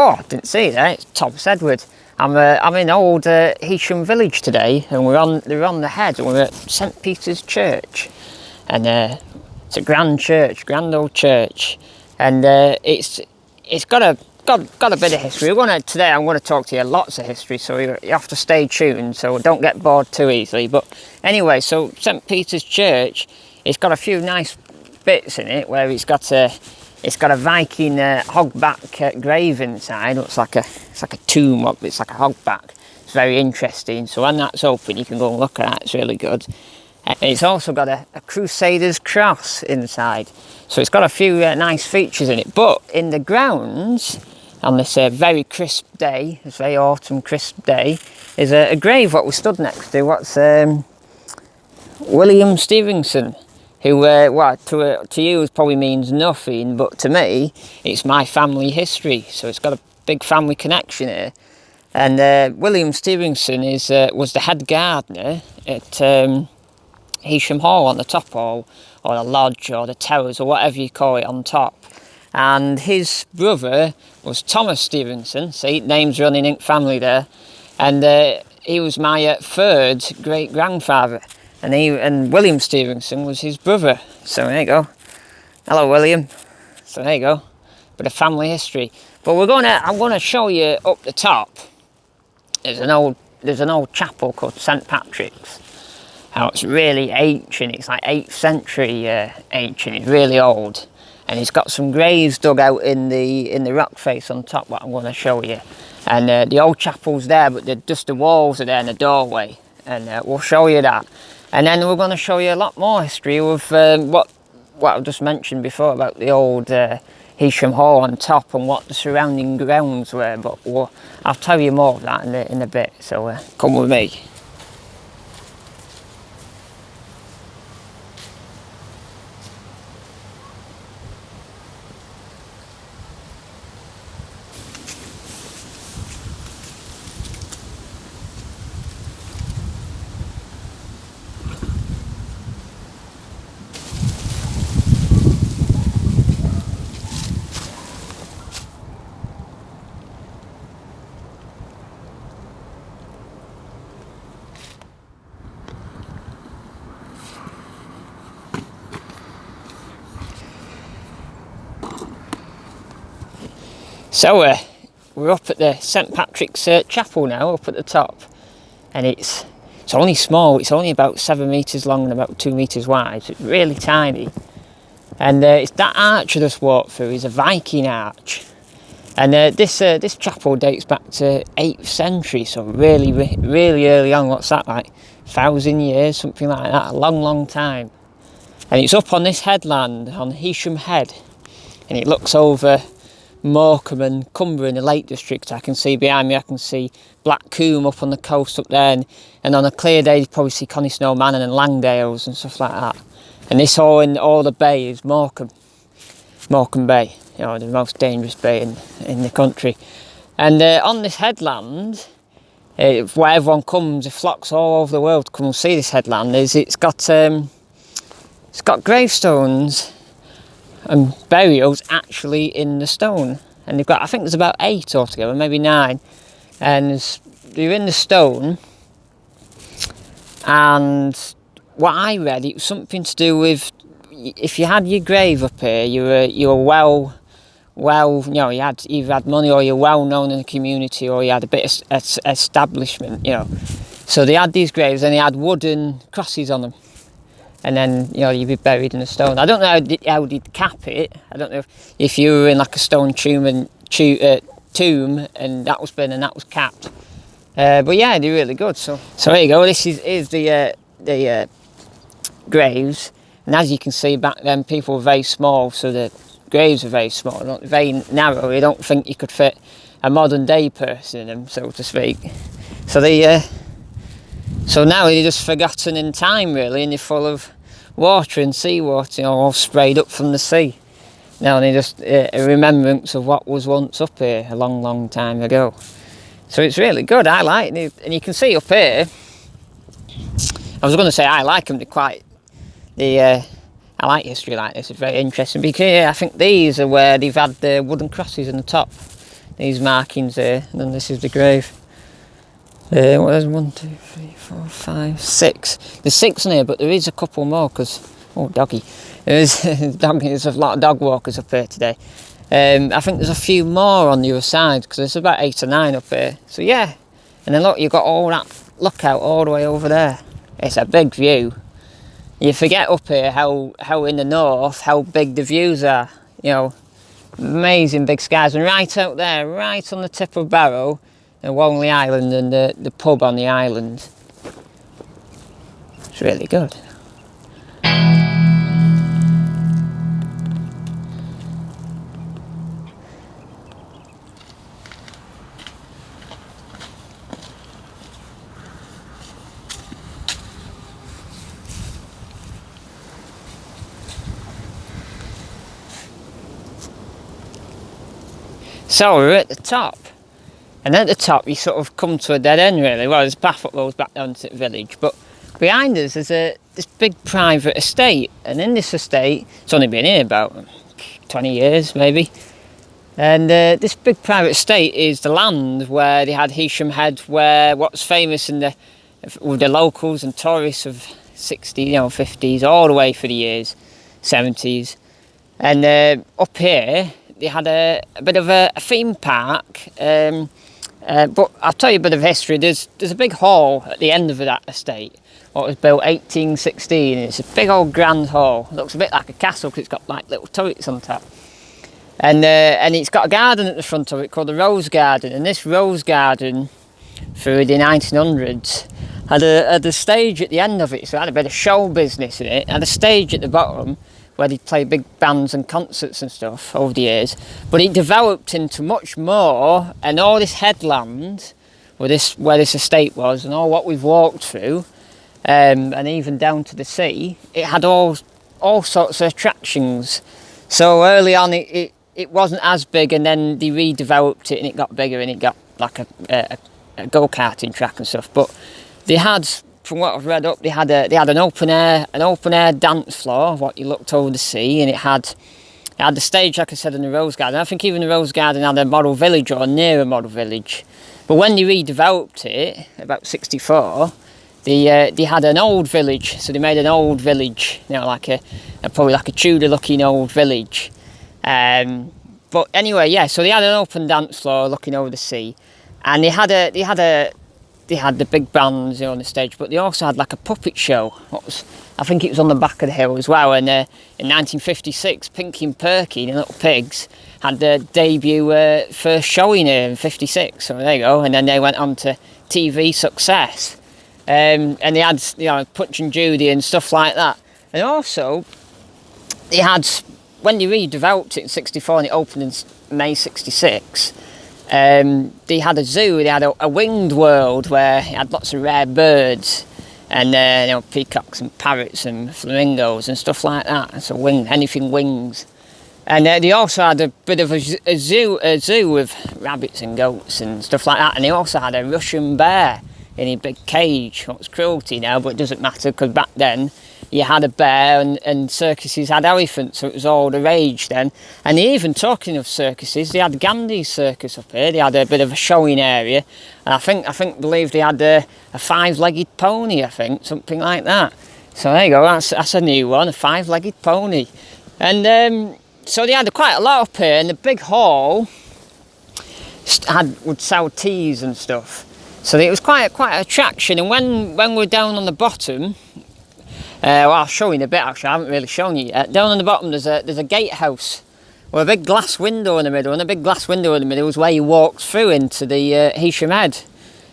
Oh, I didn't see that. It's Thomas Edward. I'm in old Heysham village today, and we're on the head, and we're at St Peter's Church, and it's a grand church, grand old church, and it's got a bit of history. Today I'm going to talk to you lots of history, so you have to stay tuned, so don't get bored too easily. But anyway, so St Peter's Church, it's got a few nice bits in it where it's got a Viking hogback grave inside. It's like a tomb, it's like a hogback. It's very interesting. So when that's open, you can go and look at that. It's really good. And it's also got a Crusader's cross inside. So it's got a few nice features in it. But in the grounds, on this very crisp day, this very autumn crisp day, is a grave what we stood next to. What's William Stevenson, who, to you probably means nothing, but to me, it's my family history. So it's got a big family connection here. And William Stevenson was the head gardener at Heysham Hall, on the top hall, or the lodge, or the terrace, or whatever you call it, on top. And his brother was Thomas Stevenson. See, names running in family there. And he was my third great grandfather. And William Stevenson was his brother. So there you go. Hello, William. So there you go. Bit of family history. But I'm gonna show you up the top. There's an old chapel called St Patrick's. Now it's really ancient. It's like 8th century ancient. It's really old, and it's got some graves dug out in the rock face on top. What I'm going to show you. And the old chapel's there, but just the walls are there in the doorway, and we'll show you that. And then we're going to show you a lot more history of what I've just mentioned before about the old Heysham Hall on top and what the surrounding grounds were. But I'll tell you more of that in a bit. So come with me. So we're up at the St Patrick's Chapel now, up at the top, and it's only small. It's only about 7 metres long and about 2 metres wide. So it's really tiny. And it's that arch I just walked through is a Viking Arch, and this chapel dates back to 8th century, so really early on. What's that, like 1,000 years, something like that? A long time. And it's up on this headland on Heysham Head, and it looks over Morecambe and Cumber in the Lake District. I can see behind me, I can see Black Combe up on the coast up there, and on a clear day you probably see Conisnow Manor and Langdales and stuff like that. And this all the bay is Morecambe Bay, you know, the most dangerous bay in the country. And on this headland, where everyone comes, it flocks all over the world to come and see this headland, it's got gravestones and burials actually in the stone, and they've got, I think there's about 8 altogether, maybe 9, and they're in the stone. And what I read, it was something to do with, if you had your grave up here, you were well, you know, you either had money, or you're well known in the community, or you had a bit of establishment, you know. So they had these graves, and they had wooden crosses on them. And then, you know, you'd be buried in a stone. I don't know how they'd cap it. I don't know if you were in like a stone tomb and that was been and that was capped. But yeah, they're really good. So there you go. This is the graves. And as you can see, back then people were very small, so the graves were very small, very narrow. You don't think you could fit a modern day person in them, so to speak. So now they're just forgotten in time, really, and they're full of water and seawater, you know, all sprayed up from the sea. Now they're just a remembrance of what was once up here a long time ago. So it's really good. I like it, and you can see up here. I was going to say I like them. They're quite. I like history like this. It's very interesting because I think these are where they've had the wooden crosses in the top. these markings here, and then this is the grave. There's 1, 2, 3, 4, 5, 6. There's 6 in here, but there is a couple more because, oh, doggy. There's a lot of dog walkers up here today. I think there's a few more on the other side because there's about 8 or 9 up here. So yeah, and then look, you've got all that lookout all the way over there. It's a big view. You forget up here how in the north, how big the views are. You know, amazing big skies. And right out there, right on the tip of Barrow, and Walney Island and the pub on the island. It's really good. So we're at the top. And at the top, you sort of come to a dead end, really. Well, there's a path that goes back down to the village, but behind us there's this big private estate. And in this estate, it's only been here about 20 years, maybe. And this big private estate is the land where they had Heysham Head, where what's famous with the locals and tourists of 60s, 50s, all the way for the years, 70s. And up here, they had a bit of a theme park. But I'll tell you a bit of history. There's a big hall at the end of that estate. What was built 1816. It's a big old grand hall. It looks a bit like a castle because it's got like little turrets on top. And it's got a garden at the front of it called the Rose Garden. And this Rose Garden, through the 1900s, had a stage at the end of it. So it had a bit of show business in it. It had a stage at the bottom where they'd play big bands and concerts and stuff over the years. But it developed into much more, and all this headland, where this estate was, and all what we've walked through, and even down to the sea, it had all sorts of attractions. So early on it wasn't as big, and then they redeveloped it and it got bigger, and it got like a go-karting track and stuff. But they had, from what I've read up, they had an open air dance floor, what you looked over the sea, and it had the stage, like I said, in the Rose Garden. I think even the Rose Garden had a model village or near a model village. But when they redeveloped it, about 64, they had an old village, so they made an old village, like probably like a Tudor-looking old village. But anyway, yeah. So they had an open dance floor looking over the sea, and they had the big bands on the stage, but they also had like a puppet show. I think it was on the back of the hill as well. And in 1956, Pinky and Perky, the little pigs, had their debut first showing here in 56. So there you go. And then they went on to TV success. And they had, Punch and Judy and stuff like that. And also, they had, when they redeveloped it in 64 and it opened in May 66, they had a zoo. They had a winged world where it had lots of rare birds and peacocks and parrots and flamingos and stuff like that. So anything wings. And they also had a bit of a zoo with rabbits and goats and stuff like that. And they also had a Russian bear in a big cage. Well, it's cruelty now, but it doesn't matter because back then you had a bear and circuses had elephants, so it was all the rage then. And even talking of circuses, they had Gandhi's circus up here. They had a bit of a showing area, and I believe they had a 5-legged pony, I think, something like that. So there you go, that's a new one, a 5-legged pony. And so they had quite a lot up here, and the big hall would sell teas and stuff. So it was quite an attraction. And when we're down on the bottom, well, I'll show you in a bit actually, I haven't really shown you yet. Down on the bottom there's a gatehouse with a big glass window in the middle, and a big glass window in the middle is where you walked through into the Heysham Head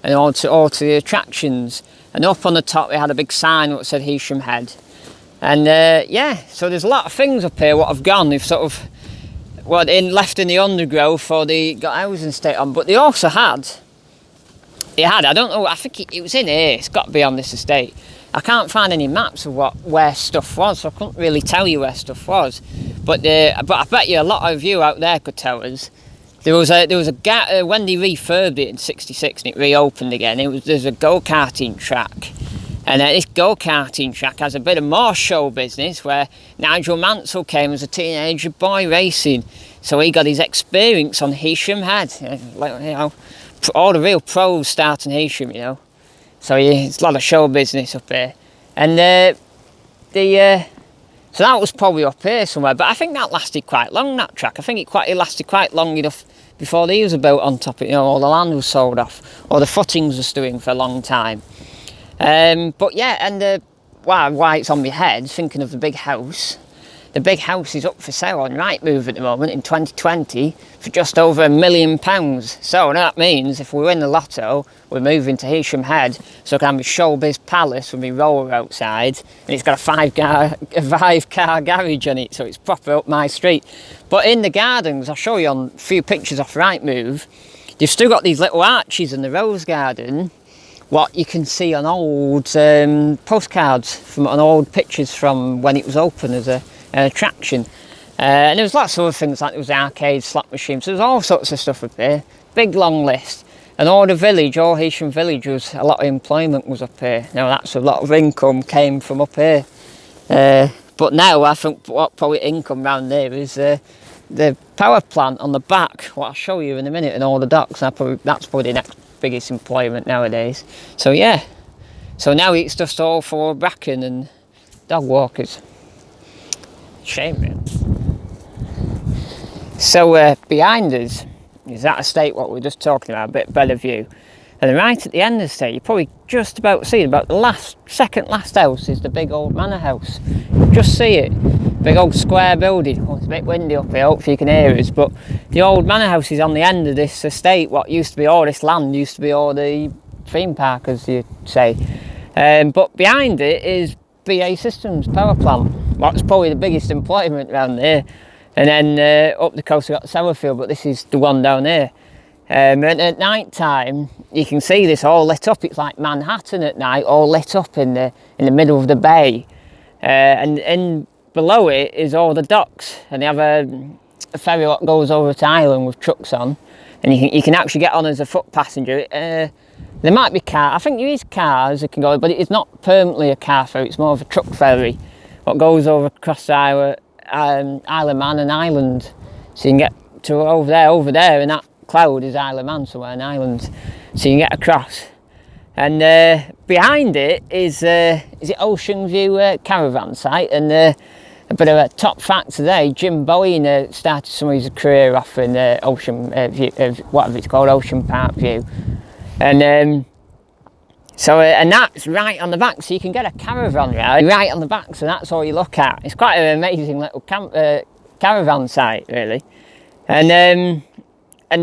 and all to the attractions. And up on the top they had a big sign that said Heysham Head. And yeah, so there's a lot of things up here what have gone. They've sort of left in the undergrowth, or they got housing estate on. But they also had, I don't know, I think it was in here, it's got to be on this estate. I can't find any maps of where stuff was, so I couldn't really tell you where stuff was. But I bet you a lot of you out there could tell us. There was a when they refurbed it in '66 and it reopened again. There's a go-karting track, and this go-karting track has a bit of more show business where Nigel Mansell came as a teenager boy racing. So he got his experience on Heysham Head. Like, you know, all the real pros start in Heysham, you know. So it's a lot of show business up here. And so that was probably up here somewhere, but I think that lasted quite long, that track. I think it lasted quite long enough before these were built on top of it, you know, all the land was sold off, or the footings were stewing for a long time. But yeah, and why it's on my head, thinking of the big house. The big house is up for sale on Rightmove at the moment in 2020 for just over £1 million. So that means if we win the lotto, we're moving to Heysham Head, so I can have a showbiz palace with my roller outside, and it's got a five car garage on it, so it's proper up my street. But in the gardens, I'll show you on a few pictures off Rightmove, they've still got these little arches in the rose garden, what you can see on old postcards, on old pictures from when it was open as an attraction. And there was lots of other things, like there was arcades, slot machines, so there was all sorts of stuff up there. Big long list. And all the village, all Heysham village, was a lot of employment was up here. Now that's a lot of income came from up here. But now I think what probably income around there is the power plant on the back, what I'll show you in a minute, and all the docks. That's probably the next biggest employment nowadays. So yeah, so now it's just all for bracken and dog walkers. Shame, man. So behind us is that estate what we were just talking about, a bit better view. And right at the end of the estate, you probably just about see it, about the second last house is the big old manor house. Just see it, big old square building. Oh, it's a bit windy up here, hopefully you can hear us, but the old manor house is on the end of this estate. What used to be all this land used to be all the theme park, as you say. But behind it is BA Systems power plant. What's probably the biggest employment around there. And then up the coast we've got Severfield, but this is the one down here. And at night time, you can see this all lit up. It's like Manhattan at night, all lit up in the middle of the bay. And below it is all the docks, and they have a ferry that goes over to Ireland with trucks on, and you can actually get on as a foot passenger. There might be cars. I think there is cars that can go, but it's not permanently a car ferry. It's more of a truck ferry what goes over across Isle of Man and Ireland, so you can get to over there, and that cloud is Isle of Man, somewhere in Ireland, so you can get across. And behind it is it Ocean View caravan site, and a bit of a top fact today, Jim Bowen started some of his career off in Ocean View, whatever it's called, Ocean Park View, and so and that's right on the back, so you can get a caravan ride right on the back, so that's all you look at. It's quite an amazing little caravan site, really. And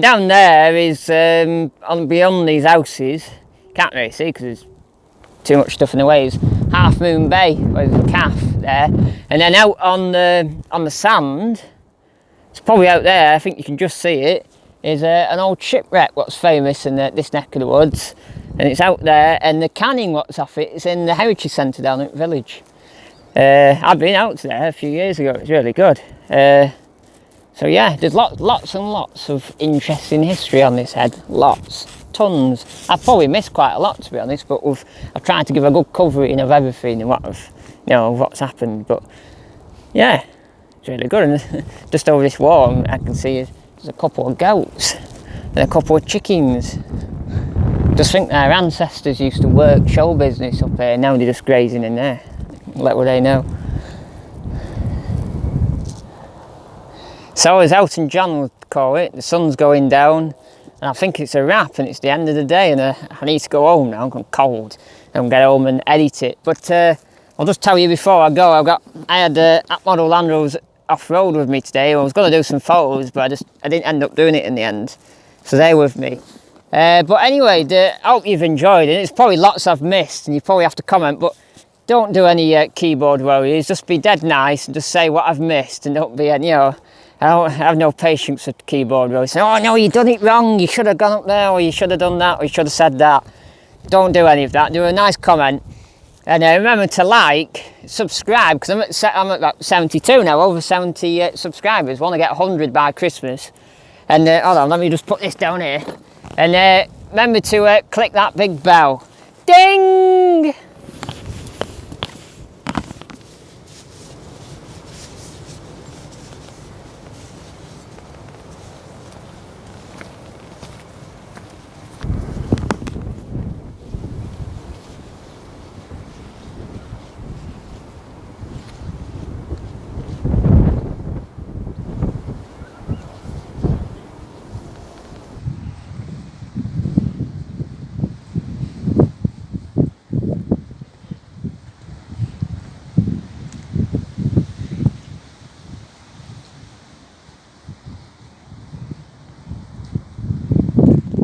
down there is beyond these houses, can't really see because there's too much stuff in the way, is Half Moon Bay, where there's a calf there, and then out on the sand, it's probably out there, I think you can just see it, is an old shipwreck what's famous in this neck of the woods, and it's out there, and the canning what's off it is in the Heritage Centre down at the village. I've been out there a few years ago, it's really good. So yeah, there's lots and lots of interesting history on this head, lots, tons. I've probably missed quite a lot, to be honest, but I've tried to give a good covering of everything and what's happened. But yeah, it's really good. And just over this wall, I can see there's a couple of goats and a couple of chickens. Just think their ancestors used to work show business up here. Now they're just grazing in there. Let what they know. So as Elton John would call it, the sun's going down, and I think it's a wrap, and it's the end of the day, and I need to go home now. I'm cold, and get home and edit it. But I'll just tell you before I go, I had App Model Land Rovers off-road with me today. I was going to do some photos, but I didn't end up doing it in the end, so they're with me. But anyway, I hope you've enjoyed it. It's probably lots I've missed, and you probably have to comment, but don't do any keyboard warriors. Just be dead nice and just say what I've missed, and don't be, I don't have no patience with keyboard warriors. Say, oh no, you done it wrong, you should have gone up there, or you should have done that, or you should have said that. Don't do any of that. Do a nice comment. And remember to like, subscribe, because I'm at about 72 now, over 70 subscribers. Want to get 100 by Christmas. And hold on, let me just put this down here. And remember to click that big bell. Ding!